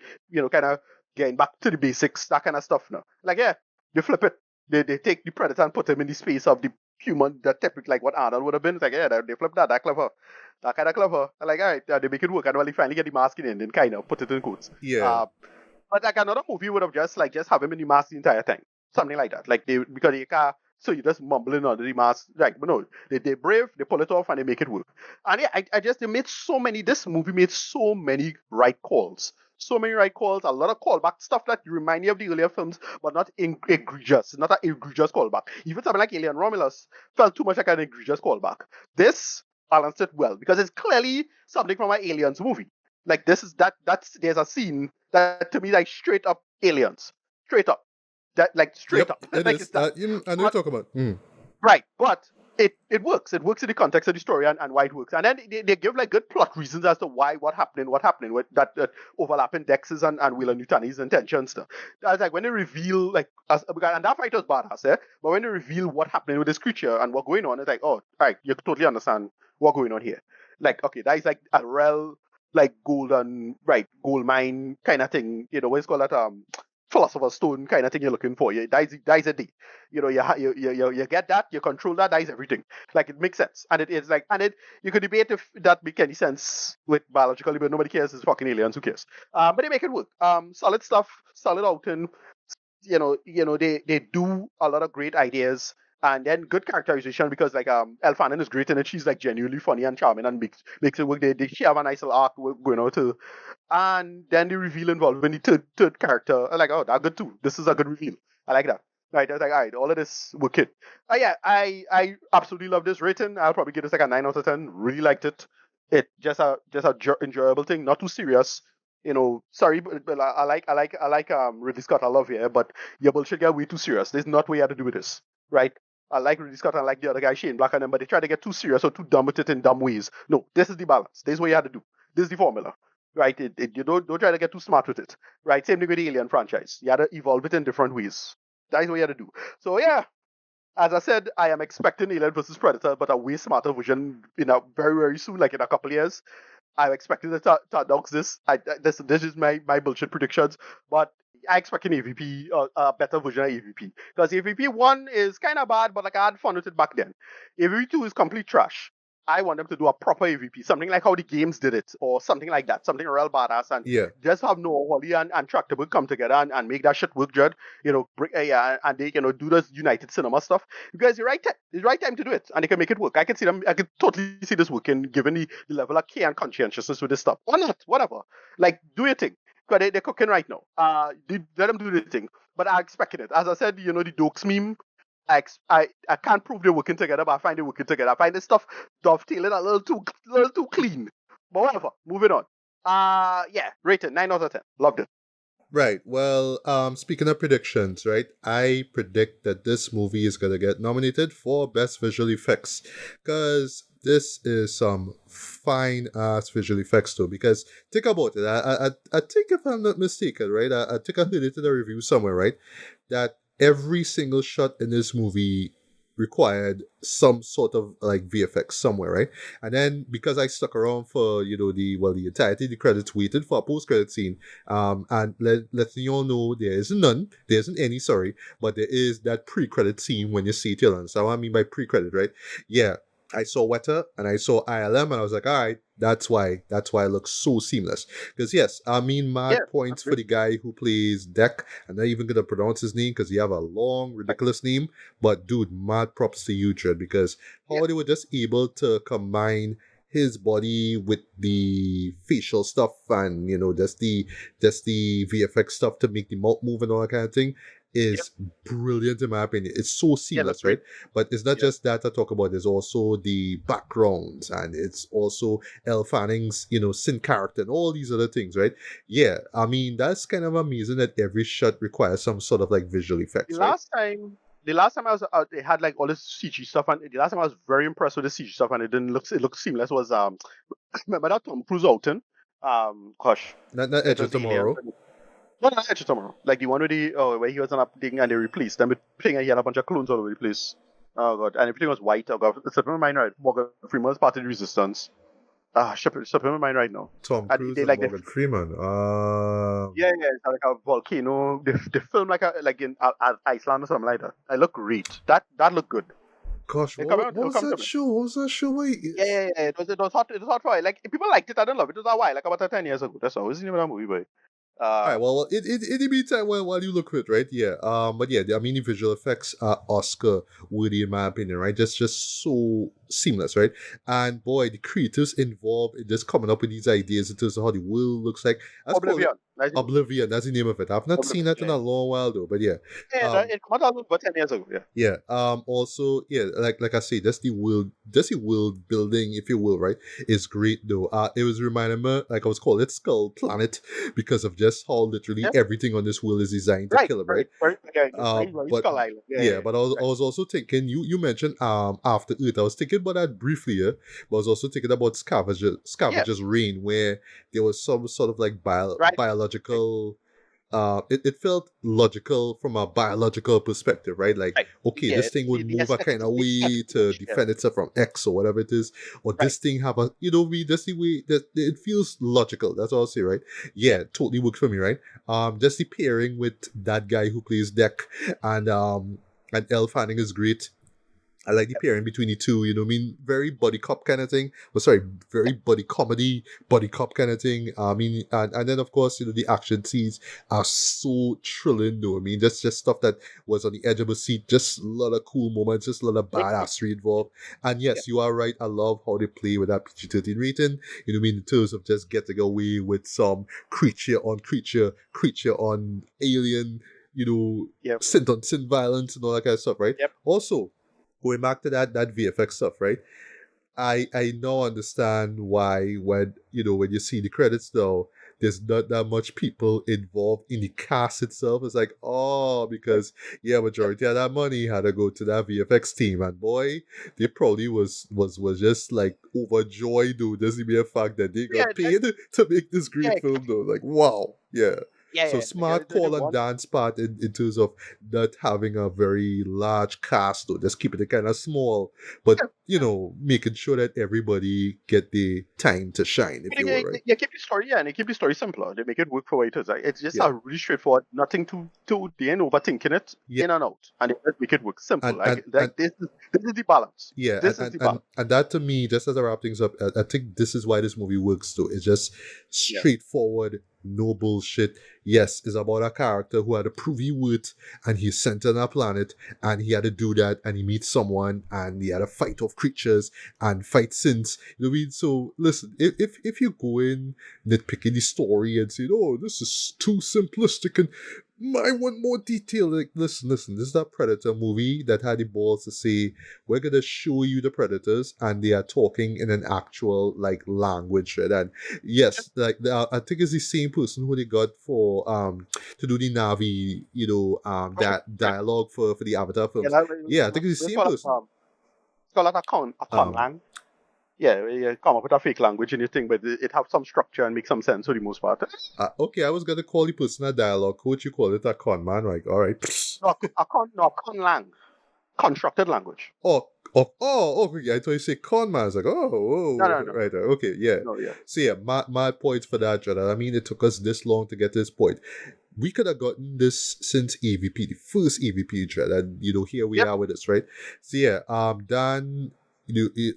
kind of getting back to the basics, that kind of stuff. Now, like yeah, they flip it. They take the predator and put him in the space of the human, that typical like what Arnold would have been. It's like yeah, they flip that. That clever. That kind of clever. I'm like all right, they make it work, and when they finally get the mask in, and kind of put it in quotes. Yeah. But like another movie would have just have him in the mask the entire time, something like that. Like because they can't. So you're just mumbling under the mask, right? But no, they brave, they pull it off, and they make it work. And yeah, they made so many. This movie made so many right calls, so many right calls, a lot of callback stuff that remind you of the earlier films, but not egregious. Not an egregious callback. Even something like Alien Romulus felt too much like an egregious callback. This balanced it well because it's clearly something from an Aliens movie. Like this is that's there's a scene that to me like straight up Aliens, straight up. That like straight Yep, up. it Like is. it's that. I know you're talking about. Right, but it works. It works in the context of the story and why it works. And then they give like good plot reasons as to what happening with that overlapping Dex's and Wheeler Newtoni's intentions stuff. That's like when they reveal and that fight was badass, eh? But when they reveal what happening with this creature and what's going on, it's like, oh, all right, you totally understand what's going on here. Like, okay, that is like a real like gold mine kind of thing. What's called that philosopher's stone kind of thing you're looking for. That is a D. You get that, you control that is everything. Like it makes sense, and it is like, and it you could debate if that make any sense with biologically, but nobody cares. It's fucking aliens. Who cares? But they make it work. Solid stuff, solid outing. They do a lot of great ideas. And then good characterization because like Elle Fanning is great in it. She's like genuinely funny and charming and makes it work. She have a nice little arc going on too. And then the reveal involving the third character. I'm like, oh, that's good too. This is a good reveal. I like that. Right, I was like, all right, all of this working. Yeah, I absolutely love this rating. I'll probably give this like a 9 out of 10. Really liked it. It just a enjoyable thing, not too serious. Sorry, but I like Ridley Scott. I love you, but your bullshit get way too serious. There's not what you had to do with this, right? I like Ridley Scott and I like the other guy Shane Black and them, but they try to get too serious or too dumb with it in dumb ways. No, this is the balance. This is what you had to do. This is the formula, right? You don't try to get too smart with it, right? Same thing with the Alien franchise. You had to evolve it in different ways. That is what you had to do. So yeah, as I said, I am expecting Alien versus Predator, but a way smarter version in a very very soon, like in a couple of years. I'm expecting to dogs this. This is my bullshit predictions, but I expect an AVP, a better version of AVP. Because AVP 1 is kind of bad, but like I had fun with it back then. AVP 2 is complete trash. I want them to do a proper AVP, something like how the games did it, or something like that, something real badass, and Yeah. just have Noah Hawley and Tractable come together and make that shit work, Judd. And they do this United Cinema stuff because the right time to do it, and they can make it work. I can see them. I can totally see this working, given the level of care and conscientiousness with this stuff. Why not? Whatever. Like, do your thing. Because they're cooking right now. Let them do their thing. But I'm expecting it. As I said, the Dokes meme. I can't prove they're working together, but I find they're working together. I find this stuff dovetailing a little too clean. But whatever. Moving on. Yeah, rated 9 out of 10. Loved it. Right. Well, speaking of predictions, right? I predict that this movie is gonna get nominated for Best Visual Effects, because this is some fine ass visual effects too. Because think about it. I think if I'm not mistaken, right? I think I heard it in a review somewhere, right? That every single shot in this movie required some sort of like VFX somewhere, right? And then because I stuck around for the entirety of the credits, waited for a post credit scene, and letting you all know there isn't any, sorry, but there is that pre credit scene when you see it. You'll understand what I mean by pre credit, right? Yeah, I saw Weta and I saw ILM and I was like, all right, that's why it looks so seamless. Because yes, I mean, mad Yeah, points for the guy who plays Deck. I'm not even gonna pronounce his name because he have a long, ridiculous name. But dude, mad props to you, Dread, because yeah, how they were just able to combine his body with the facial stuff and just the VFX stuff to make the mouth move and all that kind of thing yeah, is brilliant in my opinion. It's so yeah. Look seamless, great. right? But it's not Yeah, just that I talk about. There's also the backgrounds, and it's also Elle Fanning's, sin character, and all these other things, right? Yeah, I mean that's kind of amazing that every shot requires some sort of like visual the effects, right? last time. the last time I was out, they had like all this CG stuff, and the last time I was very impressed with the CG stuff, and it looked seamless. Was remember that Tom Cruise outing? Gosh, Not it Edge of was Alien. Tomorrow. No, not Edge of Tomorrow. Like the one with the where he was on a thing and they replaced them with thing and he had a bunch of clones all over the place. Oh god, and everything was white. Oh god, it's slipping my mind right. Morgan Freeman was part of the Resistance. Slipping my mind right now. Tom And Cruise they and like they Morgan Freeman. yeah, it's like a volcano. They film like in Iceland or something like that. It looked great. That looked good. Gosh, It come out. what It was come to that me. show? What was that show? Yeah. It was hot. It was hot for it. Like people liked it. I didn't love it. It was a while, like about 10 years ago. That's all. It wasn't even a movie, boy. All right. Well, in the meantime, while you look for it, right? Yeah. But yeah, I mean, the visual effects are Oscar worthy in my opinion, right? Just so seamless, right? And boy, the creators involved in just coming up with these ideas in terms of how the world looks like. That's called Oblivion. Like, Oblivion. That's the name of it. I've not seen Oblivion. that in a long while though. But yeah. Yeah, Um. it came out about 10 years ago. Yeah. Yeah. Also, yeah, like I say, just the world building, if you will, right, is great though. It was reminding me, like I was calling it Skull Planet, because of just how literally Yeah. everything on this world is designed to Right. kill him, right? Right. Right. Very But Skull Island. yeah, but I Right. was also thinking, you mentioned After Earth. I was thinking about that briefly, yeah, but I was also thinking about Yeah. Scavenger's Reign, where there was some sort of like Right. biological, it felt logical from a biological perspective, right? Like, Right. okay, Yeah. this thing would The move a kind of the way aesthetic to image. Yeah. defend itself from X or whatever it is, or Right. this thing have a, we just the way that it feels logical. That's all I'll say, right? Yeah, totally works for me, right? Just the pairing with that guy who plays Deck and Elle Fanning is great. I like the pairing between the two, you know what I mean? Very buddy cop kind of thing. Well, sorry, very buddy comedy, buddy cop kind of thing. I mean, and then of course, the action scenes are so thrilling, though. I mean, just stuff that was on the edge of a seat, just a lot of cool moments, just a lot of badassery involved. And Yeah. yes, you are right. I love how they play with that PG-13 rating. You know what I mean? In terms of just getting away with some creature on alien, Yep. synth on synth violence and all that kind of stuff, right? Yep. Also, going back to that VFX stuff, right? I now understand why when you see the credits though, there's not that much people involved in the cast itself. It's like, oh, because yeah, majority of that money had to go to that VFX team, and boy, they probably was just like overjoyed though, just the mere fact that they Yeah. got paid to make this Yeah. great film though. Like, wow, yeah. So Yeah. smart The call on one. Dan's part in terms of not having a very large cast though, just keeping it kind of small, but making sure that everybody get the time to shine, if you will, right? You keep the story, yeah, and they keep the story simpler. They make it work for what it is. Like, it's just Yeah. a really straightforward, nothing they ain't overthinking it, Yeah. in and out, and they just make it work simple. And This is the balance. yeah, This is the balance. and that to me, just as I wrap things up, I think this is why this movie works too. It's just straightforward, no bullshit. Yes, it's about a character who had to prove he worth, and he's sent on a planet, and he had to do that, and he meets someone, and he had to fight off creatures and fight sins. You know what I mean? So listen, if you go in nitpicking the story and say, "Oh, this is too simplistic," and I want more detail. Like, listen, this is that Predator movie that had the balls to say, we're gonna show you the predators, and they are talking in an actual like language, right? And yes, like I think it's the same person who they got for to do the Navi, that dialogue for the Avatar films. Yeah, I think it's the same person. It's called a conlang. Yeah, you come up with a fake language and you think, but it have some structure and make some sense for the most part. Okay, I was gonna call the person a dialogue coach. You call it a con man, like, all right. No, conlang, constructed language. Oh, okay. I thought you say con man. I was like, No. right, okay, yeah. No, yeah. So yeah, my points for that, Jordan. I mean, it took us this long to get to this point. We could have gotten this since AVP, the first AVP, Dread, and here we are with this, right? So yeah, Dan,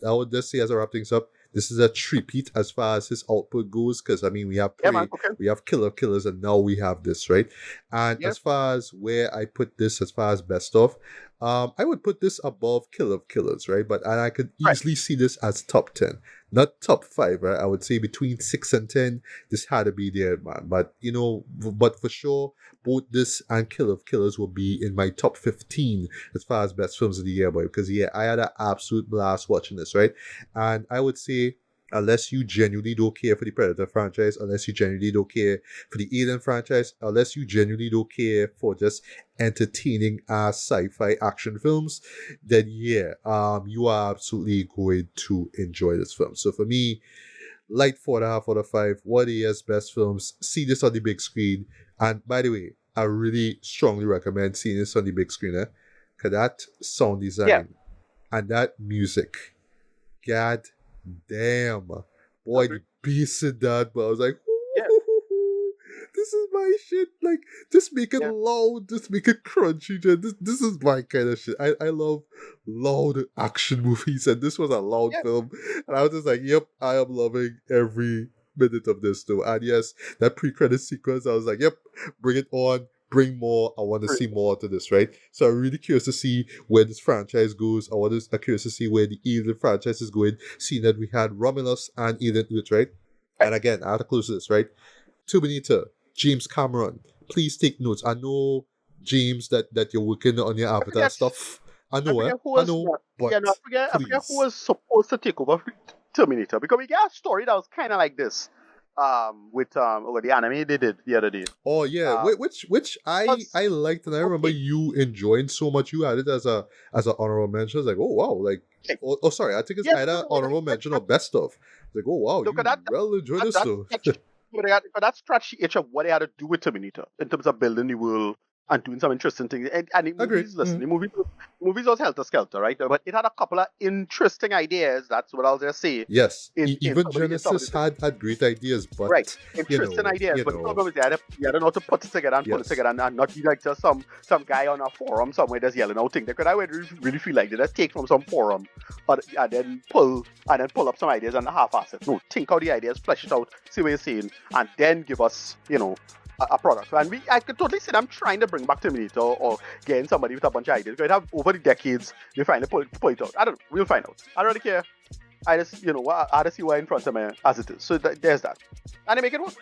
I would just say as I wrap things up, this is a repeat as far as his output goes, because I mean we have Prey, we have Killer of Killers, and now we have this, right? And as far as where I put this as far as best of, I would put this above Killer of Killers, right? And I could easily see this as top 10. Not top 5, right? I would say between 6 and 10, this had to be there, man. But but for sure, both this and Killer of Killers will be in my top 15 as far as best films of the year, boy. Because I had an absolute blast watching this, right? And I would say unless you genuinely don't care for the Predator franchise, unless you genuinely don't care for the Alien franchise, unless you genuinely don't care for just entertaining sci-fi action films, then yeah, you are absolutely going to enjoy this film. So for me, light 4.5 out of 5. One of the year's best films. See this on the big screen. And by the way, I really strongly recommend seeing this on the big screen. Cause that sound Yeah. design and that music, god damn, boy, the bass in that. But I was like, Yeah. this is my shit. Like, just make it Yeah. loud, just make it crunchy. This is my kind of shit. I love loud action movies, and this was a loud Yeah. film. And I was just like, yep, I am loving every minute of this too. And yes, that pre-credit sequence, I was like, yep, bring it on. Bring more. I want to see more to this, right? So I'm really curious to see where this franchise goes. I'm curious to see where the Alien franchise is going, seeing that we had Romulus and Alien Earth, right? And again, I have to close this, right? Terminator, James Cameron, please take notes. I know, James, that you're working on your Avatar stuff. I know, I forget who please. was supposed to take over Terminator, because we got a story that was kind of like this. With the anime they did the other day. Oh yeah, which I liked, and I remember you enjoying so much. You had it as a honorable mention. I was like, oh wow, like sorry, I think it's either honorable mention or best of. Like, oh wow, Look you at that. well enjoyed this though. But that strategy itch of what they had to do with Terminator in terms of building the world and doing some interesting things. And the movies, listen, the movies was helter skelter, right? But it had a couple of interesting ideas. That's what I'll just say. Yes, even Genesis had great ideas, but right, interesting ideas. But the problem is you had to know how to put it together and pull it together, and not be like just some guy on a forum somewhere just yelling out things. Because I would really feel like they just take from some forum, and then pull up some ideas and half-ass it. No, think out the ideas, flesh it out, see what you're saying, and then give us, a product. And I could totally see them trying to bring back Terminator or getting somebody with a bunch of ideas. Because over the decades, they finally pull it out. I don't know. We'll find out. I don't really care. I just, I just see why in front of me as it is. So there's that. And they make it work.